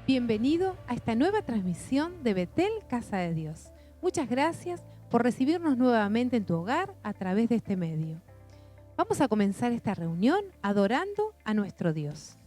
Bienvenido a esta nueva transmisión de Betel, Casa de Dios. Muchas gracias por recibirnos nuevamente en tu hogar a través de este medio. Vamos a comenzar esta reunión adorando a nuestro Dios.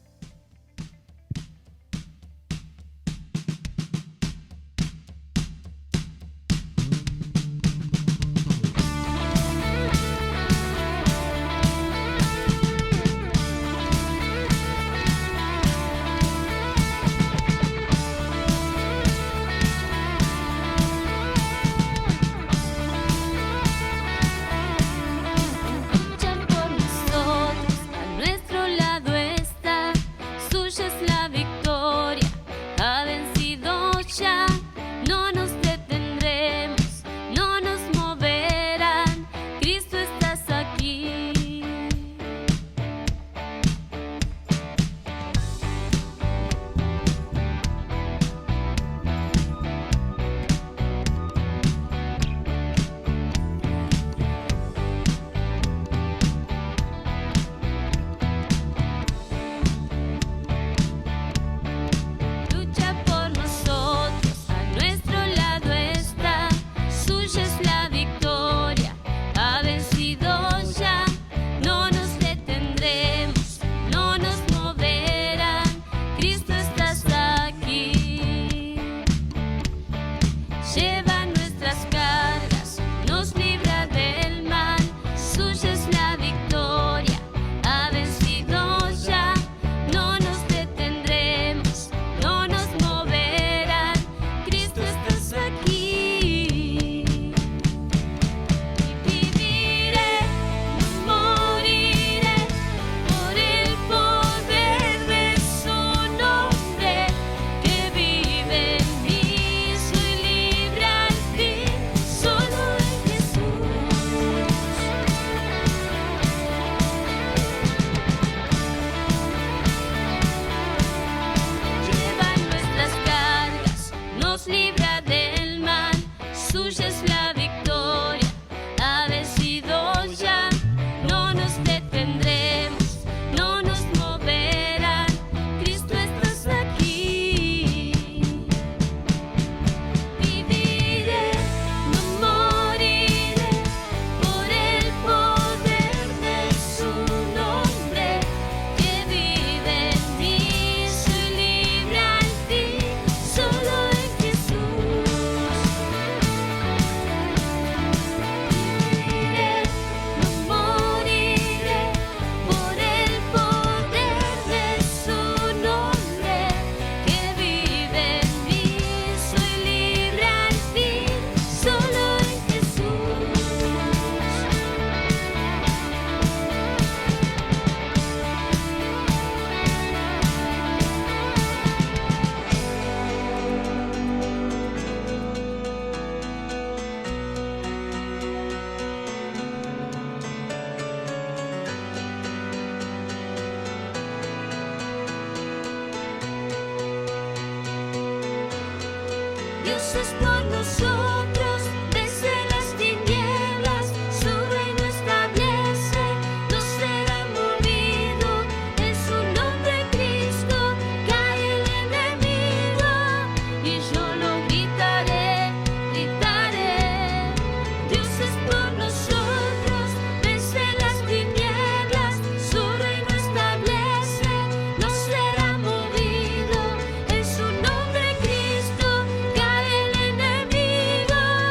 Cristo, cae el enemigo.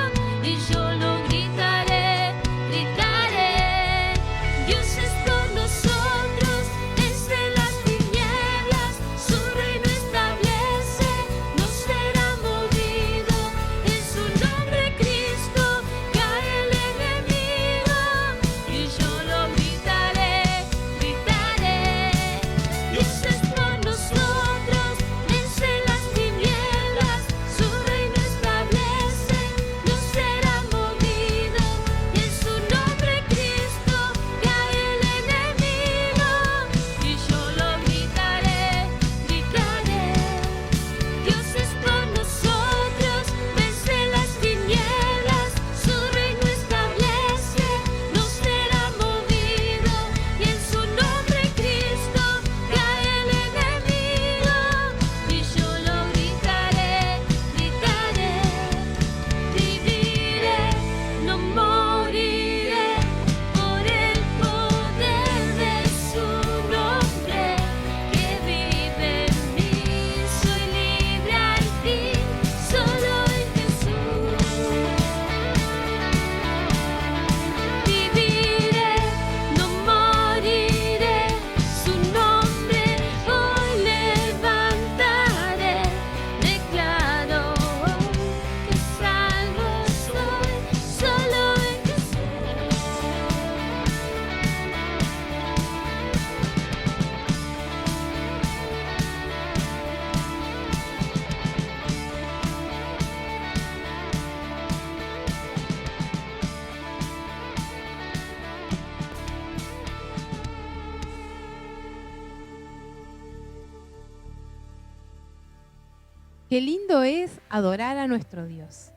Qué lindo es adorar a nuestro Dios.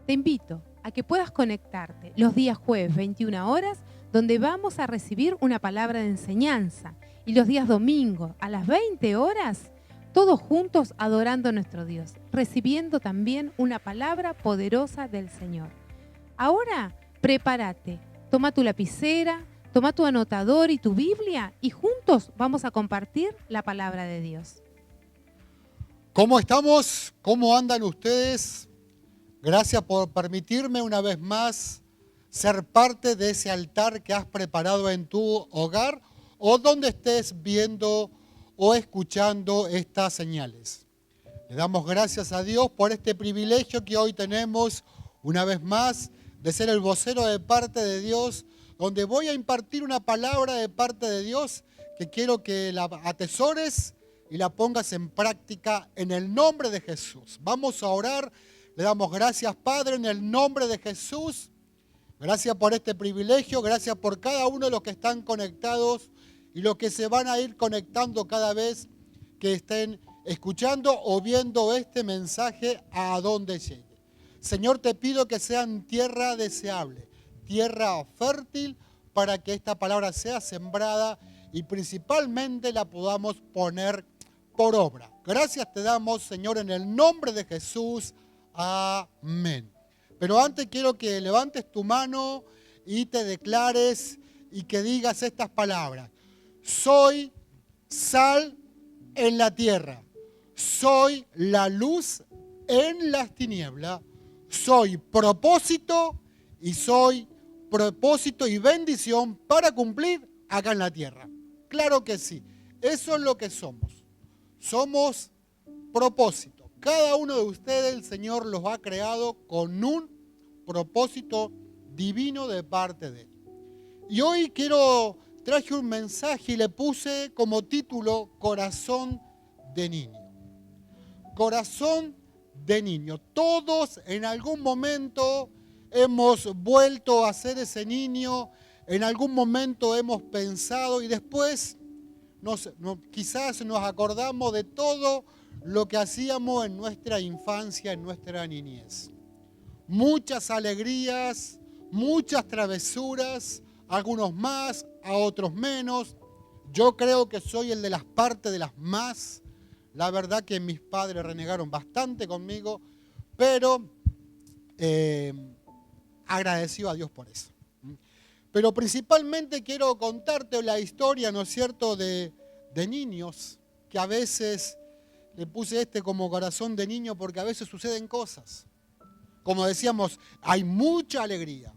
Te invito a que puedas conectarte los días jueves 21 horas, donde vamos a recibir una palabra de enseñanza, y los días domingos a las 20 horas, todos juntos adorando a nuestro Dios, recibiendo también una palabra poderosa del Señor. Ahora, prepárate, toma tu lapicera, toma tu anotador y tu Biblia, y juntos vamos a compartir la palabra de Dios. ¿Cómo estamos? ¿Cómo andan ustedes? Gracias por permitirme una vez más ser parte de ese altar que has preparado en tu hogar o donde estés viendo o escuchando estas señales. Le damos gracias a Dios por este privilegio que hoy tenemos una vez más de ser el vocero de parte de Dios, donde voy a impartir una palabra de parte de Dios que quiero que la atesores y la pongas en práctica en el nombre de Jesús. Vamos a orar. Le damos gracias, Padre, en el nombre de Jesús. Gracias por este privilegio, gracias por cada uno de los que están conectados y los que se van a ir conectando cada vez que estén escuchando o viendo este mensaje a donde llegue. Señor, te pido que sean tierra deseable, tierra fértil, para que esta palabra sea sembrada y principalmente la podamos poner por obra. Gracias te damos, Señor, en el nombre de Jesús. Amén. Pero antes quiero que levantes tu mano y te declares y que digas estas palabras. Soy sal en la tierra. Soy la luz en las tinieblas. Soy propósito y bendición para cumplir acá en la tierra. Claro que sí. Eso es lo que somos. Somos propósito. Cada uno de ustedes el Señor los ha creado con un propósito divino de parte de Él. Y hoy traje un mensaje y le puse como título Corazón de niño. Corazón de niño. Todos en algún momento hemos vuelto a ser ese niño, en algún momento hemos pensado y después quizás nos acordamos de todo lo que hacíamos en nuestra infancia, en nuestra niñez. Muchas alegrías, muchas travesuras, algunos más, a otros menos. Yo creo que soy el de las partes de las más. La verdad que mis padres renegaron bastante conmigo, pero agradecido a Dios por eso. Pero principalmente quiero contarte la historia, ¿no es cierto?, de niños, que a veces le puse como corazón de niño porque a veces suceden cosas. Como decíamos, hay mucha alegría,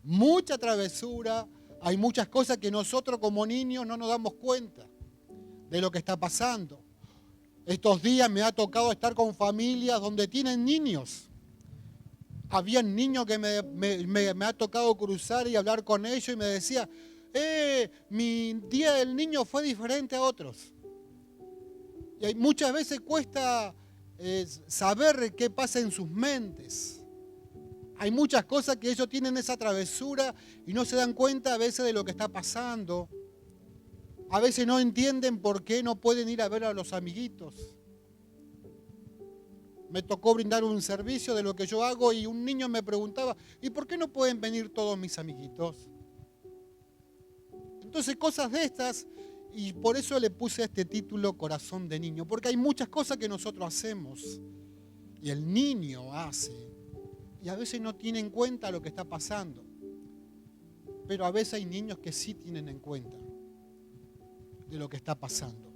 mucha travesura, hay muchas cosas que nosotros como niños no nos damos cuenta de lo que está pasando. Estos días me ha tocado estar con familias donde tienen niños. Habían niños que me ha tocado cruzar y hablar con ellos y me decía, mi día del niño fue diferente a otros. Y muchas veces cuesta saber qué pasa en sus mentes. Hay muchas cosas que ellos tienen esa travesura y no se dan cuenta a veces de lo que está pasando. A veces no entienden por qué no pueden ir a ver a los amiguitos. Me tocó brindar un servicio de lo que yo hago y un niño me preguntaba, ¿y por qué no pueden venir todos mis amiguitos? Entonces, cosas de estas, y por eso le puse este título Corazón de niño, porque hay muchas cosas que nosotros hacemos y el niño hace, y a veces no tiene en cuenta lo que está pasando, pero a veces hay niños que sí tienen en cuenta de lo que está pasando.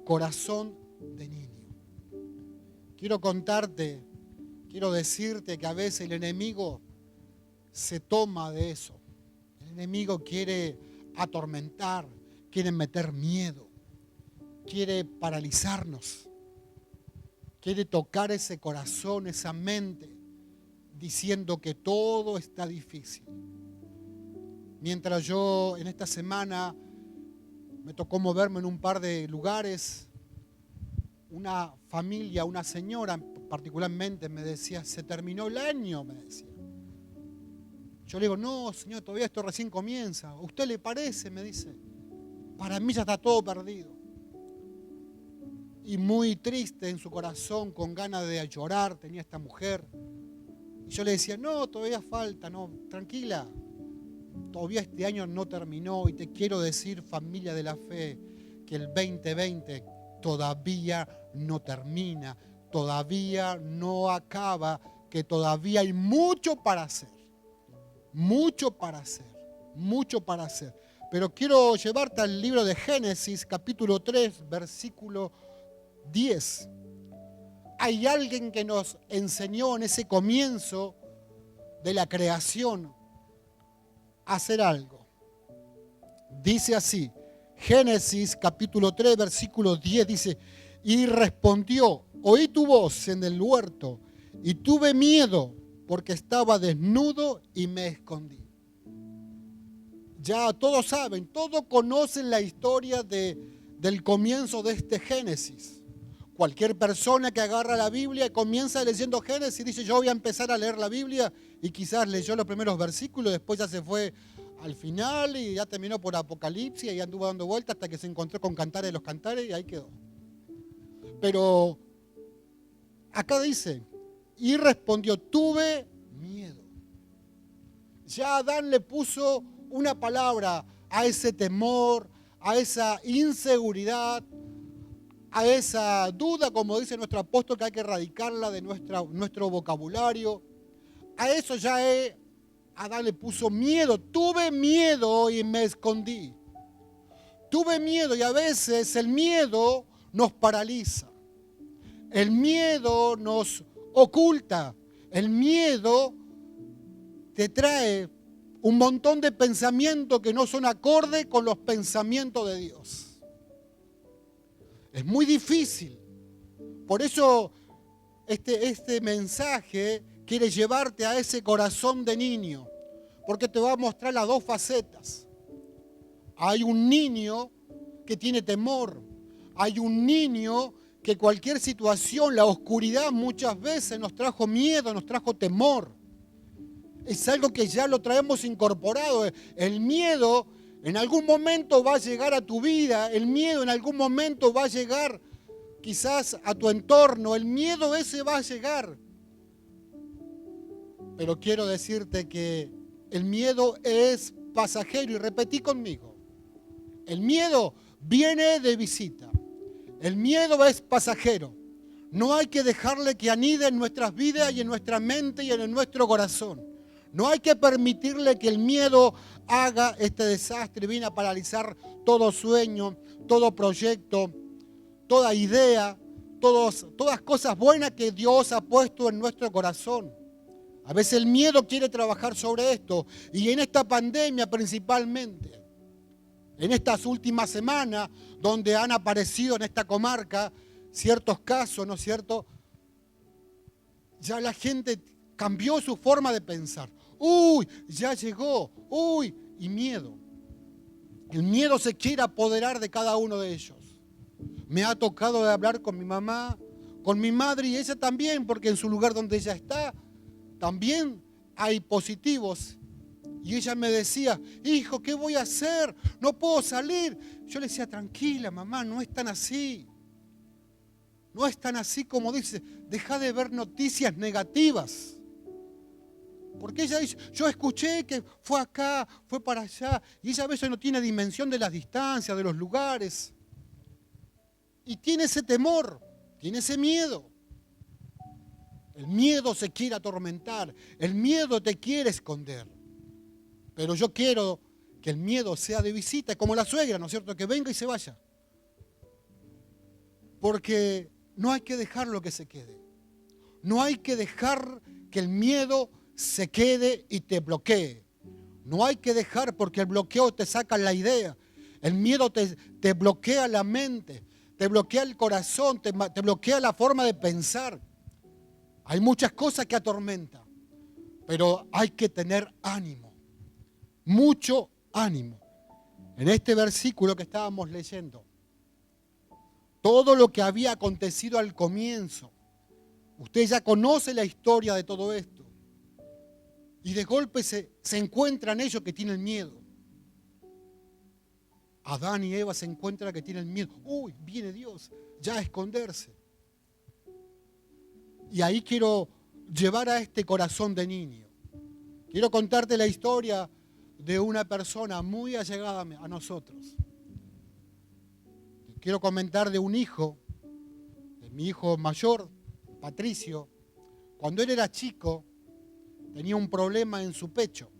Corazón de niño. Quiero decirte que a veces el enemigo se toma de eso. El enemigo quiere atormentar, quiere meter miedo, quiere paralizarnos, quiere tocar ese corazón, esa mente, diciendo que todo está difícil. Mientras yo en esta semana me tocó moverme en un par de lugares, una familia, una señora particularmente me decía, se terminó el año, me decía. Yo le digo, no, señor, todavía esto recién comienza. ¿A usted le parece? Me dice. Para mí ya está todo perdido. y muy triste en su corazón, con ganas de llorar, tenía esta mujer. Y yo le decía, no, todavía falta, no, tranquila. Todavía este año no terminó y te quiero decir, familia de la fe, que el 2020 todavía no termina, todavía no acaba, que todavía hay mucho para hacer, mucho para hacer, mucho para hacer. Pero quiero llevarte al libro de Génesis, capítulo 3, versículo 10. Hay alguien que nos enseñó en ese comienzo de la creación a hacer algo. Dice así, Génesis capítulo 3, versículo 10 dice, y respondió, oí tu voz en el huerto y tuve miedo porque estaba desnudo y me escondí. Ya todos saben, todos conocen la historia del comienzo de este Génesis. Cualquier persona que agarra la Biblia y comienza leyendo Génesis y dice, yo voy a empezar a leer la Biblia, y quizás leyó los primeros versículos, después ya se fue al final y ya terminó por Apocalipsis y anduvo dando vueltas hasta que se encontró con Cantares de los Cantares y ahí quedó. Pero acá dice, y respondió, tuve miedo. Ya Adán le puso una palabra a ese temor, a esa inseguridad, a esa duda, como dice nuestro apóstol, que hay que erradicarla de nuestro vocabulario. A eso ya Adán le puso miedo. Tuve miedo y me escondí. Tuve miedo, y a veces el miedo nos paraliza. El miedo nos oculta. El miedo te trae un montón de pensamientos que no son acordes con los pensamientos de Dios. Es muy difícil. Por eso este mensaje quiere llevarte a ese corazón de niño, porque te va a mostrar las dos facetas. Hay un niño que tiene temor. Hay un niño que cualquier situación, la oscuridad muchas veces nos trajo miedo, nos trajo temor. Es algo que ya lo traemos incorporado. El miedo en algún momento va a llegar a tu vida, el miedo en algún momento va a llegar quizás a tu entorno, el miedo ese va a llegar. Pero quiero decirte que el miedo es pasajero, y repetí conmigo, el miedo viene de visita, el miedo es pasajero. No hay que dejarle que anide en nuestras vidas y en nuestra mente y en nuestro corazón. No hay que permitirle que el miedo haga este desastre, viene a paralizar todo sueño, todo proyecto, toda idea, todas cosas buenas que Dios ha puesto en nuestro corazón. A veces el miedo quiere trabajar sobre esto, y en esta pandemia principalmente, en estas últimas semanas donde han aparecido en esta comarca ciertos casos, ¿no es cierto? Ya la gente cambió su forma de pensar. Uy, ya llegó, uy, y miedo. El miedo se quiere apoderar de cada uno de ellos. Me ha tocado de hablar con mi mamá, con mi madre, y ella también, porque en su lugar donde ella está, también hay positivos. Y ella me decía, hijo, ¿qué voy a hacer? No puedo salir. Yo le decía, tranquila, mamá, no es tan así. No es tan así como dice, deja de ver noticias negativas. Porque ella dice, yo escuché que fue acá, fue para allá, y ella a veces no tiene dimensión de las distancias, de los lugares. Y tiene ese temor, tiene ese miedo. El miedo se quiere atormentar, el miedo te quiere esconder. Pero yo quiero que el miedo sea de visita, como la suegra, ¿no es cierto? Que venga y se vaya. Porque no hay que dejarlo que se quede. No hay que dejar que el miedo se quede y te bloquee. No hay que dejar, porque el bloqueo te saca la idea. El miedo te bloquea la mente, te bloquea el corazón, te bloquea la forma de pensar. Hay muchas cosas que atormentan, pero hay que tener ánimo, mucho ánimo. En este versículo que estábamos leyendo, todo lo que había acontecido al comienzo, usted ya conoce la historia de todo esto. Y de golpe se encuentran ellos que tienen miedo. Adán y Eva se encuentran que tienen miedo. Uy, viene Dios, ya a esconderse. Y ahí quiero llevar a este corazón de niño. Quiero contarte la historia de una persona muy allegada a nosotros. Quiero comentar de un hijo, de mi hijo mayor, Patricio. Cuando él era chico, tenía un problema en su pecho.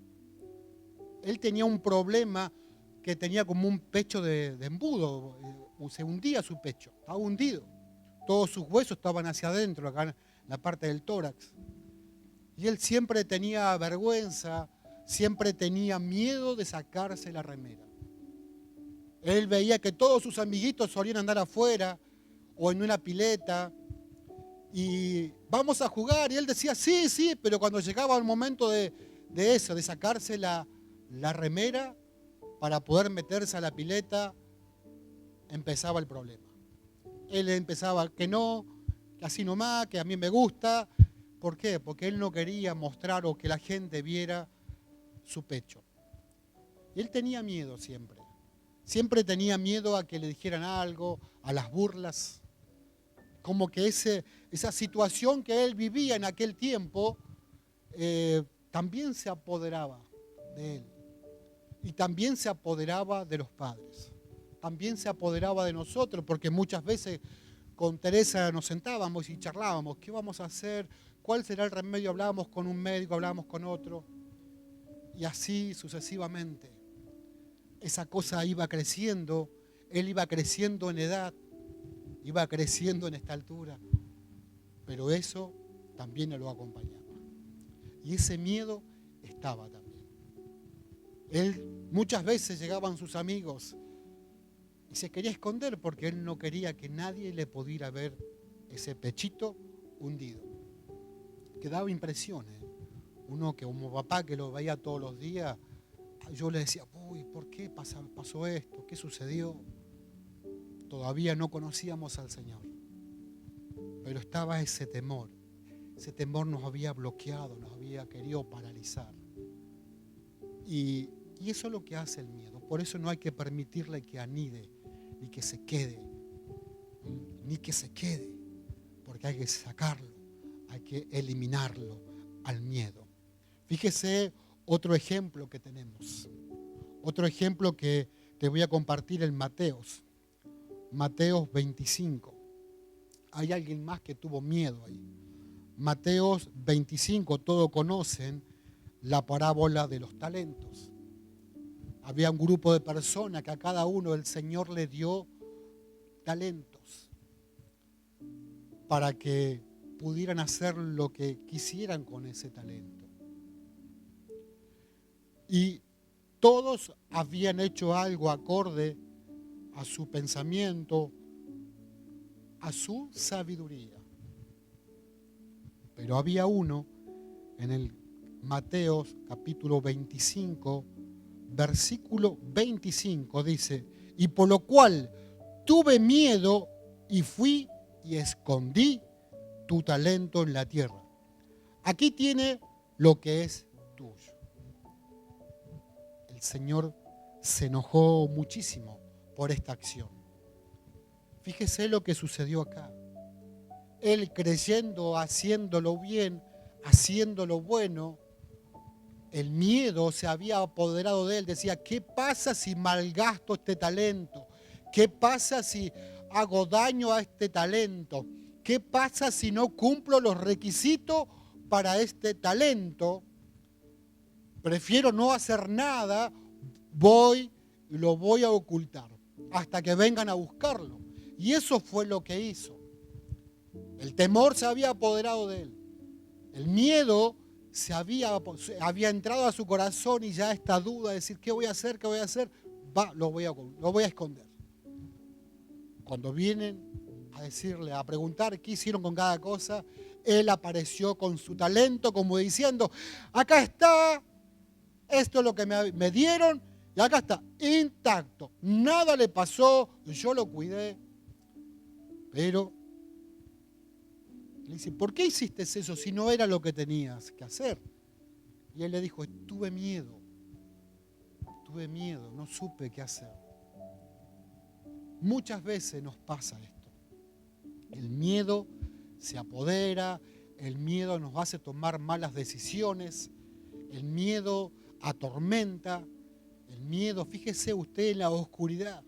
Él tenía un problema que tenía como un pecho de embudo. Se hundía su pecho, estaba hundido. Todos sus huesos estaban hacia adentro, acá en la parte del tórax. Y él siempre tenía vergüenza, siempre tenía miedo de sacarse la remera. Él veía que todos sus amiguitos solían andar afuera o en una pileta y vamos a jugar. Y él decía, sí, sí, pero cuando llegaba el momento de eso, de sacarse la remera para poder meterse a la pileta, empezaba el problema. Él empezaba que no, que así nomás, que a mí me gusta. ¿Por qué? Porque él no quería mostrar o que la gente viera su pecho. Y él tenía miedo siempre. Siempre tenía miedo a que le dijeran algo, a las burlas. Como que esa situación que él vivía en aquel tiempo también se apoderaba de él. Y también se apoderaba de los padres. También se apoderaba de nosotros, porque muchas veces con Teresa nos sentábamos y charlábamos. ¿Qué vamos a hacer? ¿Cuál será el remedio? Hablábamos con un médico, hablábamos con otro. Y así sucesivamente. Esa cosa iba creciendo, él iba creciendo en edad, iba creciendo en esta altura, pero eso también lo acompañaba. Y ese miedo estaba también. Él muchas veces llegaban sus amigos y se quería esconder porque él no quería que nadie le pudiera ver ese pechito hundido. Que daba impresiones. Uno que como papá que lo veía todos los días, yo le decía, uy, ¿por qué pasó esto? ¿Qué sucedió? Todavía no conocíamos al Señor. Pero estaba ese temor. Ese temor nos había bloqueado, nos había querido paralizar. Y eso es lo que hace el miedo. Por eso no hay que permitirle que anide, ni que se quede. Ni que se quede. Porque hay que sacarlo, hay que eliminarlo al miedo. Fíjese otro ejemplo que tenemos. Otro ejemplo que te voy a compartir en Mateos. Mateos 25. Hay alguien más que tuvo miedo ahí. Mateos 25, todos conocen la parábola de los talentos. Había un grupo de personas que a cada uno el Señor le dio talentos para que pudieran hacer lo que quisieran con ese talento. Y todos habían hecho algo acorde a su pensamiento, a su sabiduría. Pero había uno en el Mateos capítulo 25, versículo 25, dice, y por lo cual tuve miedo y fui y escondí tu talento en la tierra. Aquí tiene lo que es tuyo. El Señor se enojó muchísimo por esta acción. Fíjese lo que sucedió acá. Él creyendo, haciéndolo bien, haciéndolo bueno, el miedo se había apoderado de él. Decía, ¿qué pasa si malgasto este talento? ¿Qué pasa si hago daño a este talento? ¿Qué pasa si no cumplo los requisitos para este talento? Prefiero no hacer nada, lo voy a ocultar hasta que vengan a buscarlo. Y eso fue lo que hizo. El temor se había apoderado de él. El miedo había entrado a su corazón y ya esta duda de decir, ¿qué voy a hacer? ¿Qué voy a hacer? Lo voy a esconder. Cuando vienen a decirle, a preguntar qué hicieron con cada cosa, él apareció con su talento como diciendo, acá está, esto es lo que me dieron y acá está, intacto. Nada le pasó, yo lo cuidé. Pero le dice, ¿por qué hiciste eso si no era lo que tenías que hacer? Y él le dijo, tuve miedo, no supe qué hacer. Muchas veces nos pasa esto. El miedo se apodera, el miedo nos hace tomar malas decisiones, el miedo atormenta, el miedo, fíjese usted en la oscuridad.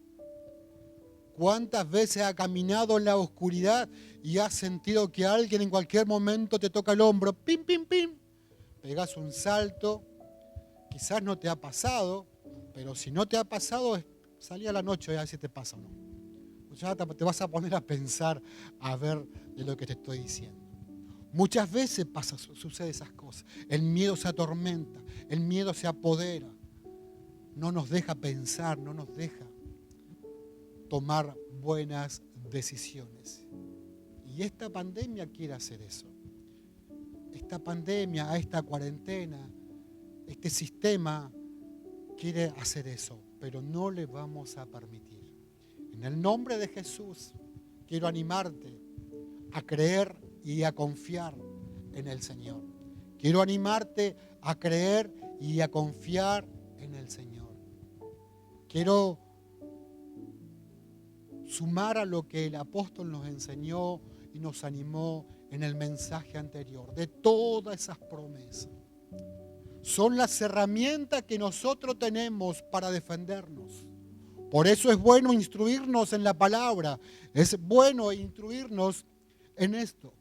¿Cuántas veces ha caminado en la oscuridad y has sentido que alguien en cualquier momento te toca el hombro? ¡Pim, pim, pim! Pegas un salto. Quizás no te ha pasado, pero si no te ha pasado, salí a la noche a ver si te pasa o no. Ya te vas a poner a pensar a ver de lo que te estoy diciendo. Muchas veces sucede esas cosas. El miedo se atormenta, el miedo se apodera. No nos deja pensar, no nos deja tomar buenas decisiones. Y esta pandemia quiere hacer eso. Esta pandemia, esta cuarentena, este sistema quiere hacer eso, pero no le vamos a permitir. En el nombre de Jesús, quiero animarte a creer y a confiar en el Señor. Quiero animarte a creer y a confiar en el Señor. Quiero sumar a lo que el apóstol nos enseñó y nos animó en el mensaje anterior, de todas esas promesas. Son las herramientas que nosotros tenemos para defendernos. Por eso es bueno instruirnos en la palabra, es bueno instruirnos en esto,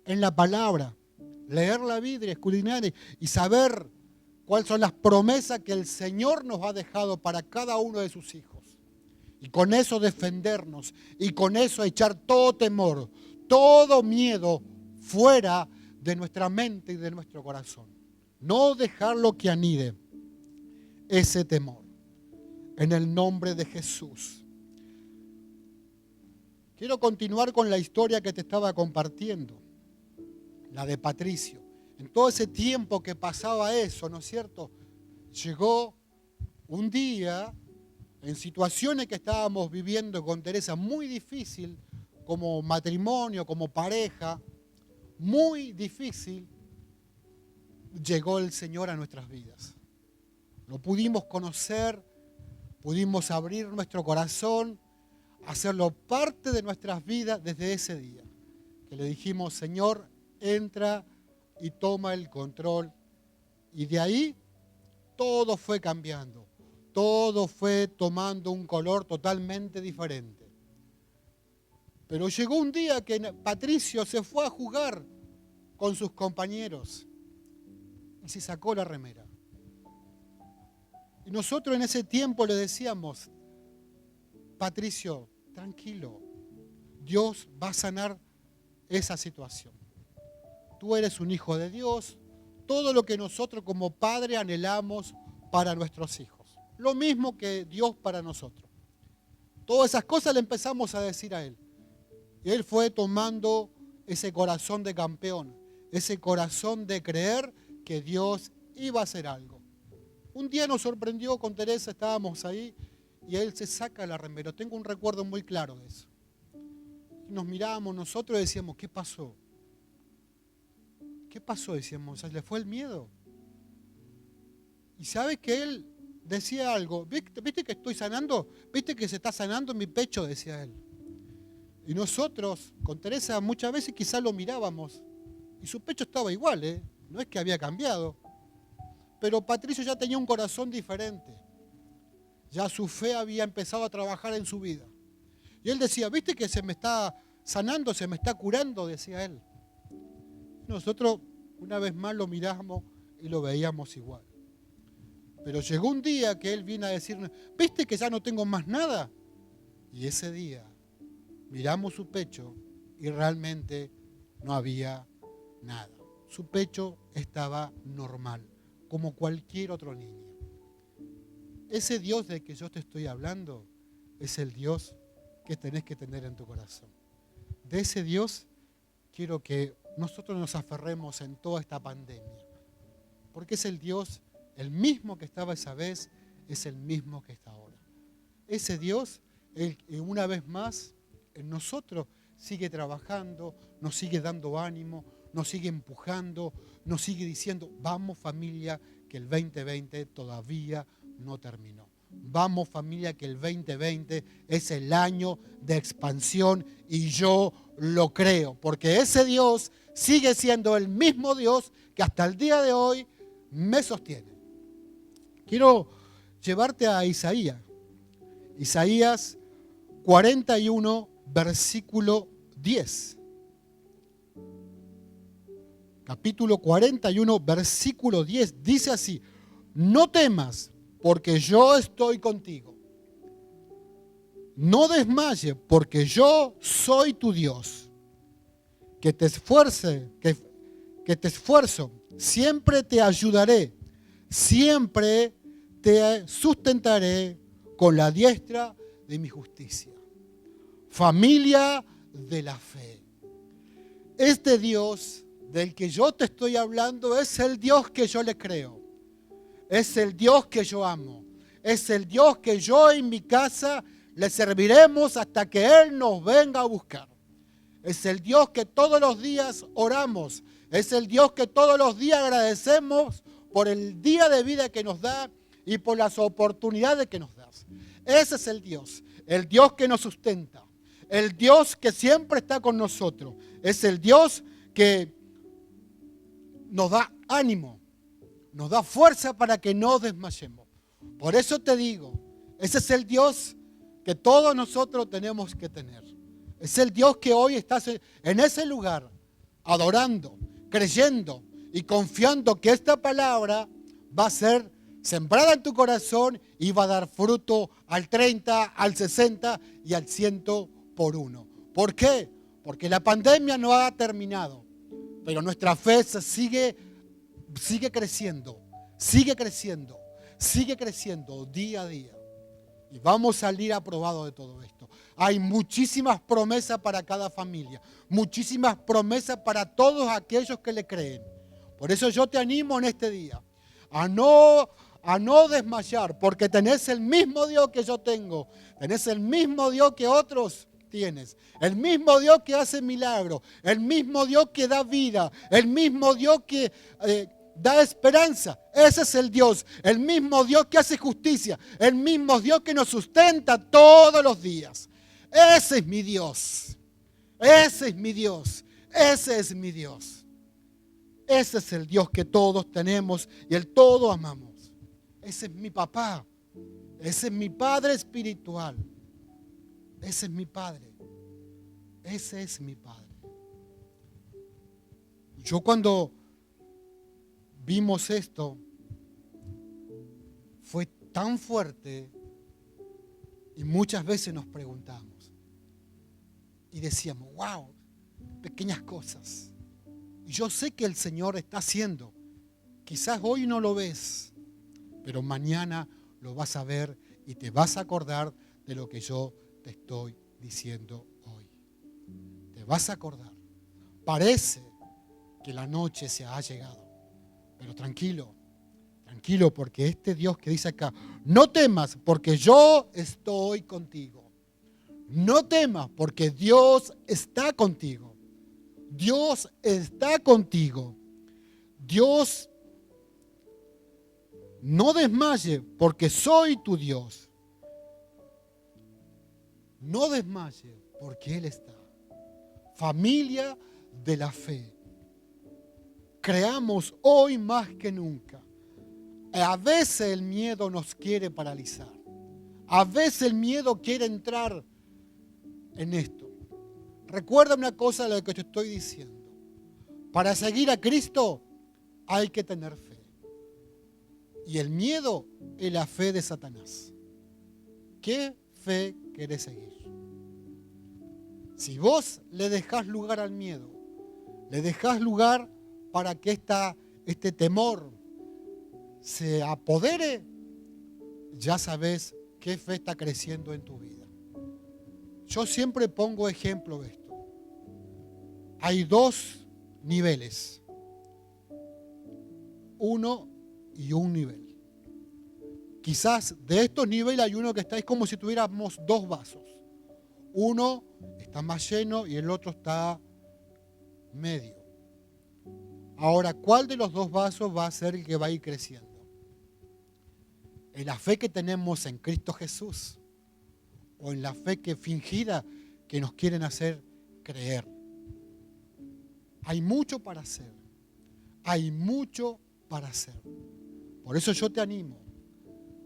en la palabra, leer la Biblia, escudriñar y saber cuáles son las promesas que el Señor nos ha dejado para cada uno de sus hijos. Y con eso defendernos y con eso echar todo temor, todo miedo fuera de nuestra mente y de nuestro corazón. No dejarlo que anide ese temor. En el nombre de Jesús. Quiero continuar con la historia que te estaba compartiendo, la de Patricio. En todo ese tiempo que pasaba eso, ¿no es cierto? Llegó un día, en situaciones que estábamos viviendo con Teresa muy difícil, como matrimonio, como pareja, muy difícil, llegó el Señor a nuestras vidas. Lo pudimos conocer, pudimos abrir nuestro corazón, hacerlo parte de nuestras vidas desde ese día. Que le dijimos, Señor, entra y toma el control. Y de ahí todo fue cambiando. Todo fue tomando un color totalmente diferente. Pero llegó un día que Patricio se fue a jugar con sus compañeros y se sacó la remera. Y nosotros en ese tiempo le decíamos, Patricio, tranquilo, Dios va a sanar esa situación. Tú eres un hijo de Dios, todo lo que nosotros como padre anhelamos para nuestros hijos. Lo mismo que Dios para nosotros. Todas esas cosas le empezamos a decir a él. Y él fue tomando ese corazón de campeón, ese corazón de creer que Dios iba a hacer algo. Un día nos sorprendió con Teresa, estábamos ahí y él se saca la remera. Tengo un recuerdo muy claro de eso. Y nos mirábamos nosotros y decíamos, ¿qué pasó? ¿Qué pasó? Decíamos, ¿le fue el miedo? Y sabes que él decía algo, ¿viste que estoy sanando? ¿Viste que se está sanando en mi pecho? Decía él. Y nosotros con Teresa muchas veces quizás lo mirábamos y su pecho estaba igual, no es que había cambiado. Pero Patricio ya tenía un corazón diferente. Ya su fe había empezado a trabajar en su vida. Y él decía, ¿viste que se me está sanando, se me está curando? Decía él. Nosotros una vez más lo miramos y lo veíamos igual. Pero llegó un día que él vino a decirnos, ¿viste que ya no tengo más nada? Y ese día miramos su pecho y realmente no había nada. Su pecho estaba normal, como cualquier otro niño. Ese Dios del que yo te estoy hablando es el Dios que tenés que tener en tu corazón. De ese Dios quiero que nosotros nos aferremos en toda esta pandemia. Porque es el Dios, el mismo que estaba esa vez, es el mismo que está ahora. Ese Dios, una vez más, en nosotros sigue trabajando, nos sigue dando ánimo, nos sigue empujando, nos sigue diciendo, vamos familia, que el 2020 todavía no terminó. Vamos familia, que el 2020 es el año de expansión y yo lo creo, porque ese Dios sigue siendo el mismo Dios que hasta el día de hoy me sostiene. Quiero llevarte a Isaías. Isaías 41, versículo 10. Capítulo 41, versículo 10. Dice así: no temas, porque yo estoy contigo. No desmayes, porque yo soy tu Dios. Que te esfuerzo, siempre te ayudaré, siempre te sustentaré con la diestra de mi justicia. Familia de la fe. Este Dios del que yo te estoy hablando es el Dios que yo le creo. Es el Dios que yo amo. Es el Dios que yo en mi casa le serviremos hasta que Él nos venga a buscar. Es el Dios que todos los días oramos. Es el Dios que todos los días agradecemos por el día de vida que nos da y por las oportunidades que nos da. Ese es el Dios que nos sustenta. El Dios que siempre está con nosotros. Es el Dios que nos da ánimo, nos da fuerza para que no desmayemos. Por eso te digo, ese es el Dios que todos nosotros tenemos que tener. Es el Dios que hoy estás en ese lugar, adorando, creyendo y confiando que esta palabra va a ser sembrada en tu corazón y va a dar fruto al 30, al 60 y al 100 por uno. ¿Por qué? Porque la pandemia no ha terminado, pero nuestra fe sigue creciendo día a día. Y vamos a salir aprobados de todo esto. Hay muchísimas promesas para cada familia, muchísimas promesas para todos aquellos que le creen. Por eso yo te animo en este día a no desmayar, porque tenés el mismo Dios que yo tengo, tenés el mismo Dios que otros tienes, el mismo Dios que hace milagros, el mismo Dios que da vida, el mismo Dios que da esperanza. Ese es el Dios, el mismo Dios que hace justicia, el mismo Dios que nos sustenta todos los días. Ese es mi Dios, ese es mi Dios, ese es mi Dios. Ese es el Dios que todos tenemos y el todo amamos. Ese es mi papá, ese es mi Padre espiritual, ese es mi Padre, ese es mi Padre. Yo cuando vimos esto, fue tan fuerte y muchas veces nos preguntamos y decíamos, wow, pequeñas cosas. Y yo sé que el Señor está haciendo. Quizás hoy no lo ves, pero mañana lo vas a ver y te vas a acordar de lo que yo te estoy diciendo hoy. Te vas a acordar. Parece que la noche se ha llegado. Pero tranquilo, porque este Dios que dice acá, no temas porque yo estoy contigo. No temas porque Dios está contigo. Dios está contigo. Dios, no desmaye porque soy tu Dios. No desmaye porque Él está. Familia de la fe. Creamos hoy más que nunca. A veces el miedo nos quiere paralizar. A veces el miedo quiere entrar en esto. Recuerda una cosa de lo que te estoy diciendo. Para seguir a Cristo hay que tener fe. Y el miedo es la fe de Satanás. ¿Qué fe querés seguir? Si vos le dejás lugar al miedo, le dejás lugar para que este temor se apodere, ya sabes qué fe está creciendo en tu vida. Yo siempre pongo ejemplo de esto. Hay dos niveles. Uno y un nivel. Quizás de estos niveles hay uno que está, es como si tuviéramos dos vasos. Uno está más lleno y el otro está medio. Ahora, ¿cuál de los dos vasos va a ser el que va a ir creciendo? ¿En la fe que tenemos en Cristo Jesús? ¿O en la fe que fingida que nos quieren hacer creer? Hay mucho para hacer. Hay mucho para hacer. Por eso yo te animo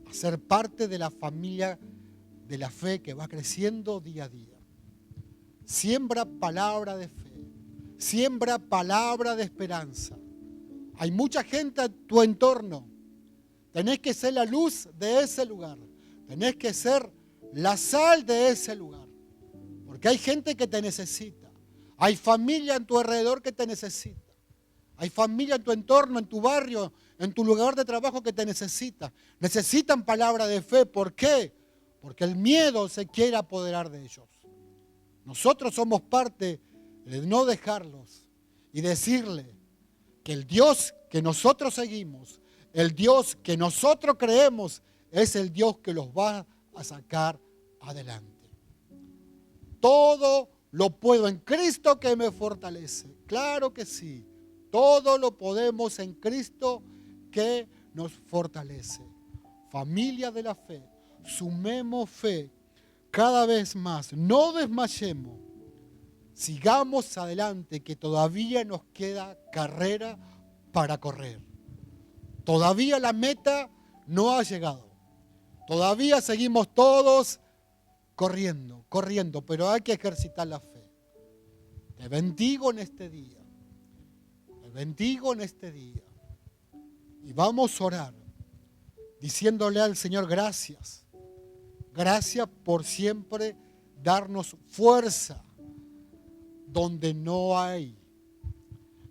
a ser parte de la familia de la fe que va creciendo día a día. Siembra palabra de fe. Siembra palabra de esperanza. Hay mucha gente a tu entorno. Tenés que ser la luz de ese lugar. Tenés que ser la sal de ese lugar. Porque hay gente que te necesita. Hay familia en tu alrededor que te necesita. Hay familia en tu entorno, en tu barrio, en tu lugar de trabajo que te necesita. Necesitan palabra de fe. ¿Por qué? Porque el miedo se quiere apoderar de ellos. Nosotros somos parte de no dejarlos y decirle que el Dios que nosotros seguimos, el Dios que nosotros creemos, es el Dios que los va a sacar adelante. Todo lo puedo en Cristo que me fortalece. Claro que sí. Todo lo podemos en Cristo que nos fortalece. Familia de la fe, sumemos fe cada vez más. No desmayemos. Sigamos adelante, que todavía nos queda carrera para correr. Todavía la meta no ha llegado. Todavía seguimos todos corriendo, pero hay que ejercitar la fe. Te bendigo en este día. Te bendigo en este día. Y vamos a orar diciéndole al Señor gracias. Gracias por siempre darnos fuerza donde no hay.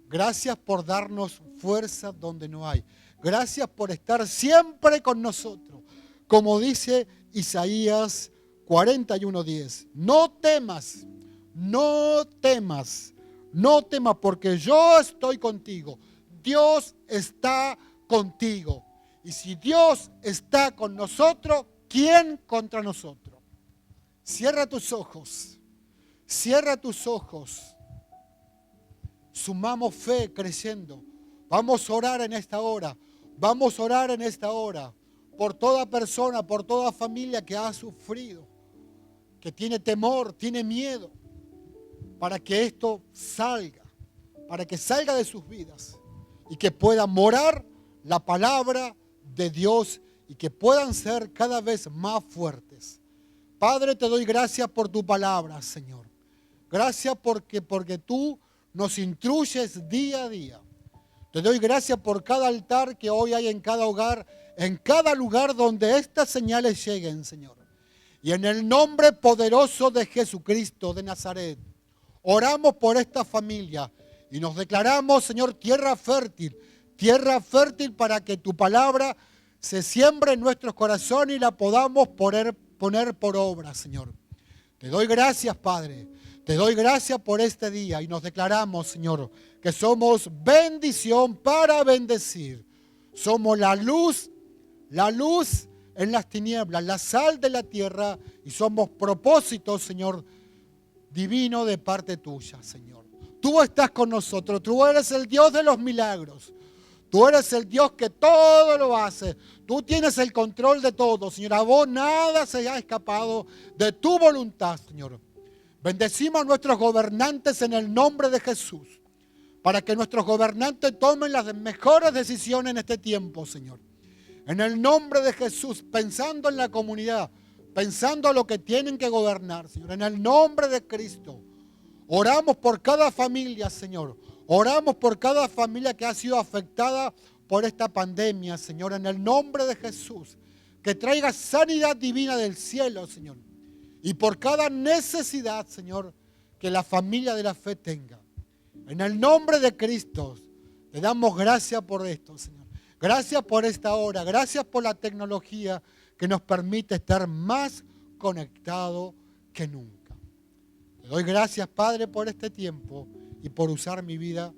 Gracias por darnos fuerza donde no hay. Gracias por estar siempre con nosotros. Como dice Isaías 41:10. No temas, no temas, no temas porque yo estoy contigo. Dios está contigo. Y si Dios está con nosotros, ¿quién contra nosotros? Cierra tus ojos. Cierra tus ojos. Sumamos fe creciendo. Vamos a orar en esta hora. Vamos a orar en esta hora por toda persona, por toda familia que ha sufrido, que tiene temor, tiene miedo, para que esto salga, para que salga de sus vidas y que pueda morar la palabra de Dios y que puedan ser cada vez más fuertes. Padre, te doy gracias por tu palabra, Señor. Gracias porque tú nos instruyes día a día. Te doy gracias por cada altar que hoy hay en cada hogar, en cada lugar donde estas señales lleguen, Señor. Y en el nombre poderoso de Jesucristo de Nazaret, oramos por esta familia y nos declaramos, Señor, tierra fértil para que tu palabra se siembre en nuestros corazones y la podamos poner por obra, Señor. Te doy gracias, Padre. Te doy gracias por este día y nos declaramos, Señor, que somos bendición para bendecir. Somos la luz en las tinieblas, la sal de la tierra y somos propósitos, Señor, divino de parte tuya, Señor. Tú estás con nosotros, tú eres el Dios de los milagros. Tú eres el Dios que todo lo hace. Tú tienes el control de todo, Señor. A vos nada se ha escapado de tu voluntad, Señor. Bendecimos a nuestros gobernantes en el nombre de Jesús, para que nuestros gobernantes tomen las mejores decisiones en este tiempo, Señor. En el nombre de Jesús, pensando en la comunidad, pensando en lo que tienen que gobernar, Señor. En el nombre de Cristo, oramos por cada familia, Señor. Oramos por cada familia que ha sido afectada por esta pandemia, Señor. En el nombre de Jesús, que traiga sanidad divina del cielo, Señor. Y por cada necesidad, Señor, que la familia de la fe tenga. En el nombre de Cristo, te damos gracias por esto, Señor. Gracias por esta hora. Gracias por la tecnología que nos permite estar más conectados que nunca. Te doy gracias, Padre, por este tiempo y por usar mi vida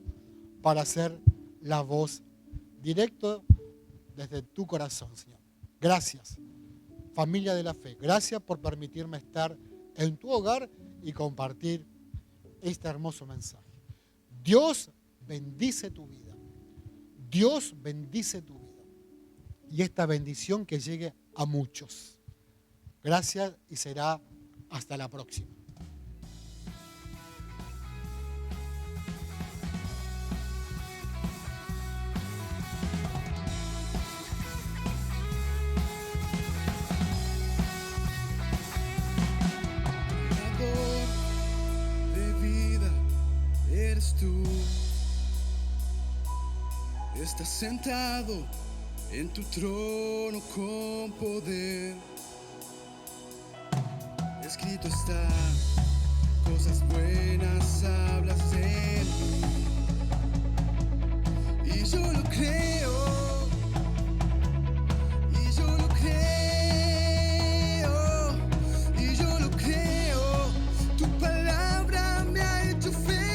para hacer la voz directo desde tu corazón, Señor. Gracias. Familia de la fe, gracias por permitirme estar en tu hogar y compartir este hermoso mensaje. Dios bendice tu vida. Dios bendice tu vida. y esta bendición que llegue a muchos. Gracias y será hasta la próxima. Tú estás sentado en tu trono con poder. Escrito está, cosas buenas hablas de mí. Y yo lo creo, y yo lo creo, y yo lo creo. Tu palabra me ha hecho feliz.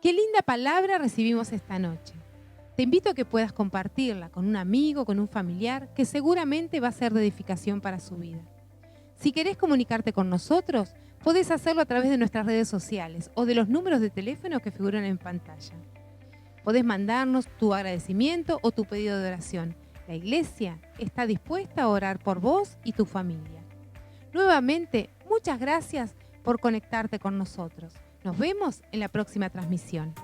Qué linda palabra recibimos esta noche. Te invito a que puedas compartirla con un amigo, con un familiar, que seguramente va a ser de edificación para su vida. Si querés comunicarte con nosotros, podés hacerlo a través de nuestras redes sociales o de los números de teléfono que figuran en pantalla. Podés mandarnos tu agradecimiento o tu pedido de oración. La iglesia está dispuesta a orar por vos y tu familia. Nuevamente, muchas Muchas gracias por conectarte con nosotros. Nos vemos en la próxima transmisión.